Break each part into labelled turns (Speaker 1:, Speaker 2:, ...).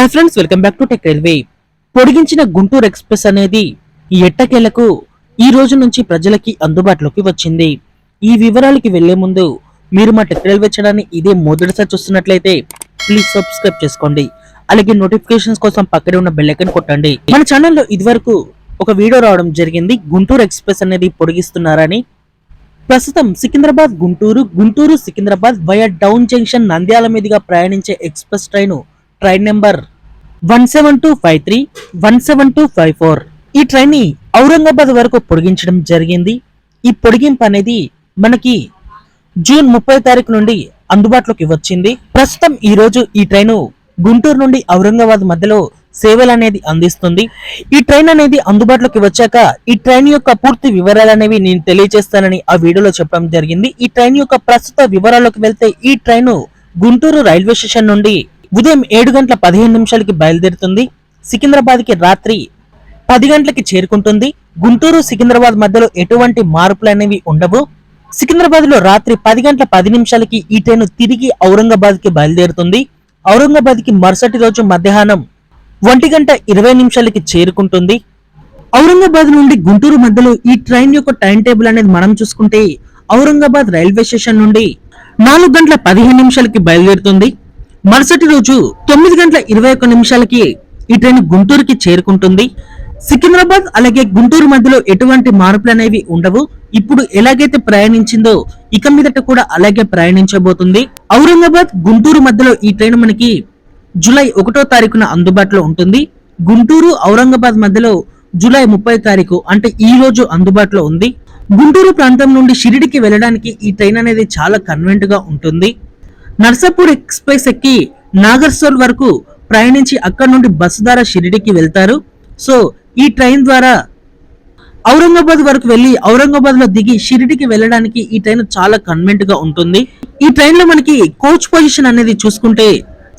Speaker 1: Hi friends, welcome back to tech railway. పొడిగించిన Guntur express అనేది ఈ ఎట్టకేలకు ఈ రోజు నుంచి ప్రజలకి అందుబాటులోకి వచ్చింది. ఈ వివరాలకి వెళ్లే ముందు మీరు మా టెక్ రైల్వే ఛానల్ని ఇదే మొదటిసారి చూస్తున్నట్లయితే ప్లీజ్ సబ్స్క్రైబ్ చేసుకోండి. అలాగే నోటిఫికేషన్స్ కోసం పక్కనే ఉన్న బెల్ ఐకాన్ కొట్టండి. మన ఛానల్లో ఇదివరకు ఒక వీడియో రావడం జరిగింది, గుంటూరు ఎక్స్ప్రెస్ అనేది పొడిగిస్తున్నారని. ప్రస్తుతం Secunderabad Guntur, Guntur Secunderabad via down junction Nandyal మీదుగా ప్రయాణించే ఎక్స్ప్రెస్ ట్రైన్ నెంబర్ 17253, 17254 ఈ ట్రైన్ ని ఔరంగాబాద్ వరకు పొడిగించడం జరిగింది. ఈ పొడిగింపు అనేది మనకి జూన్ 30 తారీఖు నుండి అందుబాటులోకి వచ్చింది. ప్రస్తుతం ఈ రోజు ఈ ట్రైన్ గుంటూరు నుండి ఔరంగాబాద్ మధ్యలో సేవలు అనేది అందిస్తుంది. ఈ ట్రైన్ అనేది అందుబాటులోకి వచ్చాక ఈ ట్రైన్ యొక్క పూర్తి వివరాలు అనేవి నేను తెలియజేస్తానని ఆ వీడియోలో చెప్పడం జరిగింది. ఈ ట్రైన్ యొక్క ప్రస్తుత వివరాల్లోకి వెళ్తే ఈ ట్రైన్ గుంటూరు రైల్వే స్టేషన్ నుండి ఉదయం 7:15 బయలుదేరుతుంది. సికింద్రాబాద్ కి రాత్రి 10 గంటలకి చేరుకుంటుంది. గుంటూరు సికింద్రాబాద్ మధ్యలో ఎటువంటి మార్పులు అనేవి ఉండవు. సికింద్రాబాద్ లో రాత్రి 10:10 ఈ ట్రైన్ తిరిగి ఔరంగాబాద్ కి బయలుదేరుతుంది. ఔరంగాబాద్ కి మరుసటి రోజు మధ్యాహ్నం 1:20 చేరుకుంటుంది. ఔరంగాబాద్ నుండి గుంటూరు మధ్యలో ఈ ట్రైన్ యొక్క టైం టేబుల్ అనేది మనం చూసుకుంటే ఔరంగాబాద్ రైల్వే స్టేషన్ నుండి 4:15 బయలుదేరుతుంది. మరుసటి రోజు 9:21 ఈ ట్రైన్ గుంటూరుకి చేరుకుంటుంది. సికింద్రాబాద్ అలాగే గుంటూరు మధ్యలో ఎటువంటి మార్పులు అనేవి ఉండవు. ఇప్పుడు ఎలాగైతే ప్రయాణించిందో ఇక మీదట కూడా అలాగే ప్రయాణించబోతుంది. ఔరంగాబాద్ గుంటూరు మధ్యలో ఈ ట్రైన్ మనకి జూలై 1వ తారీఖున అందుబాటులో ఉంటుంది. గుంటూరు ఔరంగాబాద్ మధ్యలో జూలై 30 తారీఖు అంటే ఈ రోజు అందుబాటులో ఉంది. గుంటూరు ప్రాంతం నుండి షిరిడికి వెళ్ళడానికి ఈ ట్రైన్ అనేది చాలా కన్వీనియంట్ గా ఉంటుంది. నర్సాపూర్ ఎక్స్ప్రెస్ ఎక్కి నాగర్సోల్ వరకు ప్రయాణించి అక్కడ నుండి బస్సు ద్వారా షిరిడికి వెళ్తారు. సో ఈ ట్రైన్ ద్వారా ఔరంగాబాద్ వరకు వెళ్లి ఔరంగాబాద్ లో దిగి షిరిడికి వెళ్ళడానికి ఈ ట్రైన్ చాలా కన్వీనియంట్ గా ఉంటుంది. ఈ ట్రైన్ లో మనకి కోచ్ పొజిషన్ అనేది చూసుకుంటే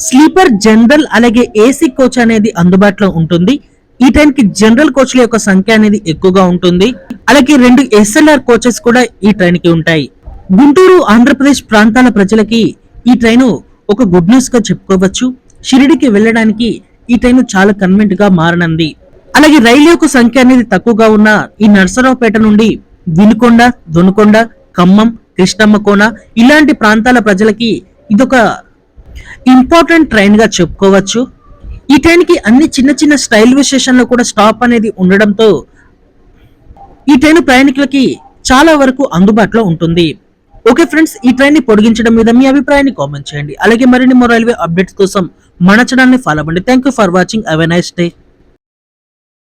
Speaker 1: స్లీపర్, జనరల్ అలాగే ఏసీ కోచ్ అనేది అందుబాటులో ఉంటుంది. ఈ ట్రైన్ కి జనరల్ కోచ్ల యొక్క సంఖ్య అనేది ఎక్కువగా ఉంటుంది. అలాగే 2 SLR కోచెస్ కూడా ఈ ట్రైన్ కి ఉంటాయి. గుంటూరు ఆంధ్రప్రదేశ్ ప్రాంతాల ప్రజలకి ఈ ట్రైన్ ఒక గుడ్ న్యూస్ గా చెప్పుకోవచ్చు. షిరిడికి వెళ్ళడానికి ఈ ట్రైన్ చాలా కన్వీనియంట్ గా మారనుంది. అలాగే రైలు యొక్క సంఖ్య అనేది తక్కువగా ఉన్న ఈ నర్సరావుపేట నుండి వినుకొండ, దొనకొండ, ఖమ్మం, కృష్ణమ్మకోన ఇలాంటి ప్రాంతాల ప్రజలకి ఇదొక ఇంపార్టెంట్ ట్రైన్ గా చెప్పుకోవచ్చు. ఈ ట్రైన్ కి అన్ని చిన్న చిన్న రైల్వే స్టేషన్ లో కూడా స్టాప్ అనేది ఉండడంతో ఈ ట్రైన్ ప్రయాణికులకి చాలా వరకు అందుబాటులో ఉంటుంది. ఓకే ఫ్రెండ్స్, ఈ ట్రైన్ ని పొడిగించడం మీద మీ అభిప్రాయాన్ని కామెంట్ చేయండి. అలాగే మరిన్ని రైల్వే అప్డేట్స్ కోసం మన ఛానల్ ని ఫాలో అవ్వండి. Thank you for watching. Have a nice day.